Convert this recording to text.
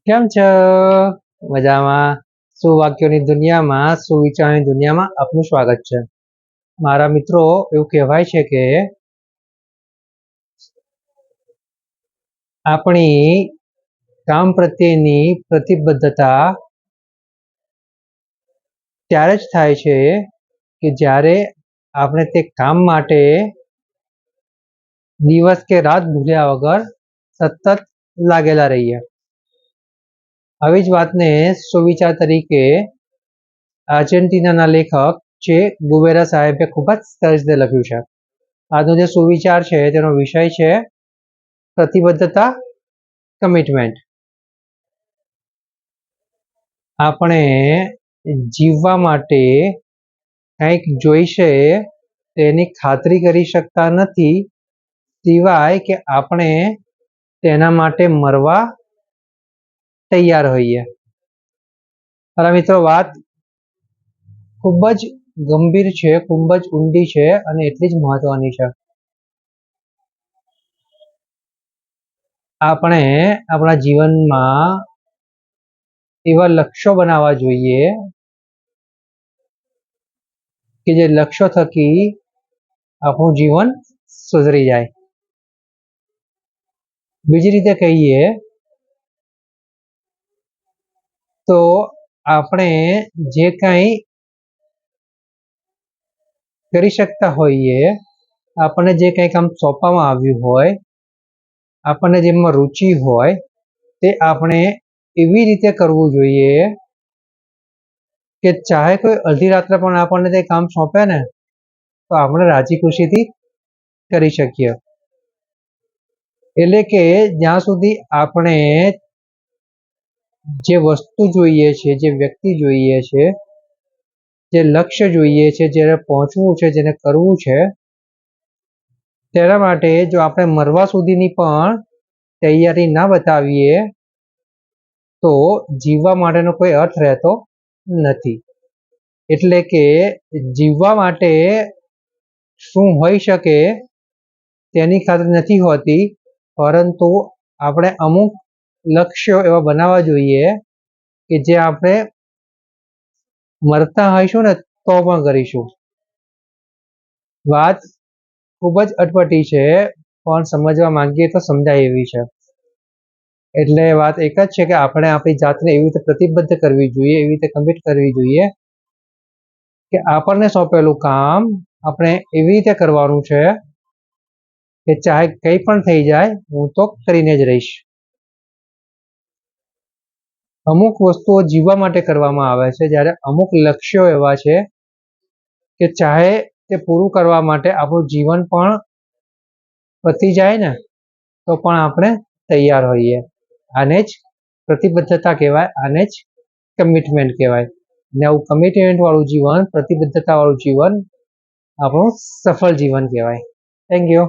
કેમ છો? મજામાં? સુવાક્યોની દુનિયામાં, સુવિચારની દુનિયામાં આપનું સ્વાગત છે. મારા મિત્રો, એવું કહેવાય છે કે આપણી કામ પ્રત્યેની પ્રતિબદ્ધતા ત્યારે જ થાય છે કે જ્યારે આપણે તે કામ માટે દિવસ કે રાત ભૂલ્યા વગર સતત લાગેલા રહીએ. આવી જ વાતને સુવિચાર તરીકે આર્જેન્ટિનાના લેખક ચે ગુવેરા સાહેબે ખૂબ જ સરસ રીતે લખ્યું છે. આજનો જે સુવિચાર છે તેનો વિષય છે પ્રતિબદ્ધતા, કમિટમેન્ટ. આપણે જીવવા માટે કંઈક જોઈશે તેની ખાતરી કરી શકતા નથી સિવાય કે આપણે તેના માટે મરવા તૈયાર હોઈએ. મારા મિત્રો, વાત ખૂબ જ ગંભીર છે, ખૂબ જ ઊંડી છે અને એટલી જ મહત્વની છે. આપણે આપણા જીવનમાં એવા લક્ષ્યો બનાવવા જોઈએ કે જે લક્ષ્યો થકી આપણું જીવન સુધરી જાય. બીજી રીતે કહીએ તો આપણે જે કંઈ કરી શકતા હોઈએ, આપણને જે કંઈ કામ સોંપવામાં આવ્યું હોય, આપણને જેમાં રુચિ હોય તે આપણે એવી રીતે કરવું જોઈએ કે ચાહે કોઈ અડધી રાત્રે પણ આપણને તે કામ સોંપે ને તો આપણે રાજી ખુશીથી કરી શકીએ. એટલે કે જ્યાં સુધી આપણે જે વસ્તુ જોઈએ છે, જે વ્યક્તિ જોઈએ છે, જે લક્ષ્ય જોઈએ છે, જેને પહોંચવું છે, જેને કરવું છે, તેના માટે જો આપણે મરવા સુધીની પણ તૈયારી ના બતાવીએ તો જીવવા માટેનો કોઈ અર્થ રહેતો નથી. એટલે કે જીવવા માટે શું હોઈ શકે તેની ખાતરી નથી હોતી, પરંતુ આપણે અમુક લક્ષ્યો એવા બનાવવા જોઈએ કે જે આપણે મરતા હોઈશું ને તો પણ કરીશું. વાત ખૂબ જ અટપટી છે, પણ સમજવા માંગીએ તો સમજાય એવી છે. એટલે વાત એક જ છે કે આપણે આપણી જાતને એવી રીતે પ્રતિબદ્ધ કરવી જોઈએ, એવી રીતે કમિટ કરવી જોઈએ કે આપણને સોંપેલું કામ આપણે એવી રીતે કરવાનું છે કે ચાહે કંઈ પણ થઈ જાય હું તો કરીને જ રહીશ. અમુક વસ્તુઓ જીવવા માટે કરવામાં આવે છે, જ્યારે અમુક લક્ષ્યો એવા છે કે ચાહે તે પૂરું કરવા માટે આપણું જીવન પણ પતી જાય ને તો પણ આપણે તૈયાર હોઈએ. આને જ પ્રતિબદ્ધતા કહેવાય, આને જ કમિટમેન્ટ કહેવાય. ને આવું કમિટમેન્ટ વાળું જીવન, પ્રતિબદ્ધતા વાળું જીવન આપણું સફળ જીવન કહેવાય. Thank you.